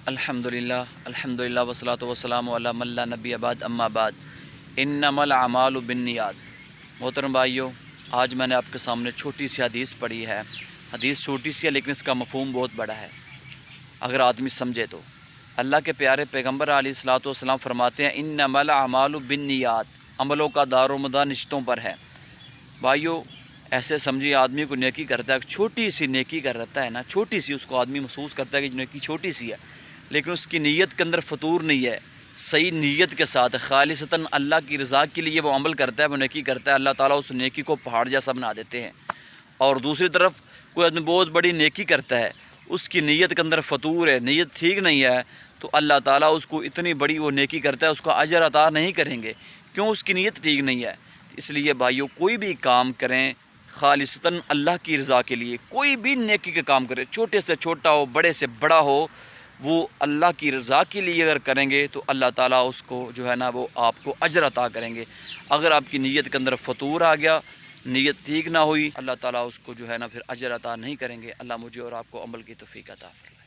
الحمدللہ والصلاۃ والسلام علی من لا نبی بعد اما بعد انما الاعمال بالنیات۔ محترم بھائیو، آج میں نے آپ کے سامنے چھوٹی سی حدیث پڑھی ہے۔ حدیث چھوٹی سی ہے لیکن اس کا مفہوم بہت بڑا ہے اگر آدمی سمجھے تو۔ اللہ کے پیارے پیغمبر علیہ الصلاۃ والسلام فرماتے ہیں انما الاعمال بالنیات، عملوں کا دار و مدار نشتوں پر ہے۔ بھائیو، ایسے سمجھیے آدمی کو نیکی کرتا ہے، چھوٹی سی نیکی کر رہتا ہے نا، چھوٹی سی، اس کو آدمی محسوس کرتا ہے کہ نیکی چھوٹی سی ہے، لیکن اس کی نیت کے اندر فطور نہیں ہے، صحیح نیت کے ساتھ خالصتاً اللہ کی رضا کے لیے وہ عمل کرتا ہے، وہ نیکی کرتا ہے، اللہ تعالیٰ اس نیکی کو پہاڑ جیسا بنا دیتے ہیں۔ اور دوسری طرف کوئی آدمی بہت بڑی نیکی کرتا ہے، اس کی نیت کے اندر فطور ہے، نیت ٹھیک نہیں ہے، تو اللہ تعالیٰ اس کو اتنی بڑی وہ نیکی کرتا ہے، اس کا اجر عطا نہیں کریں گے، کیوں؟ اس کی نیت ٹھیک نہیں ہے۔ اس لیے بھائیو، کوئی بھی کام کریں خالصتاً اللہ کی رضا کے لیے، کوئی بھی نیکی کا کام کرے، چھوٹے سے چھوٹا ہو، بڑے سے بڑا ہو، وہ اللہ کی رضا کے لیے اگر کریں گے تو اللہ تعالیٰ اس کو جو ہے نا وہ آپ کو اجر عطا کریں گے۔ اگر آپ کی نیت کے اندر فطور آ گیا، نیت ٹھیک نہ ہوئی، اللہ تعالیٰ اس کو جو ہے نا پھر اجر عطا نہیں کریں گے۔ اللہ مجھے اور آپ کو عمل کی توفیق عطا فرمائے۔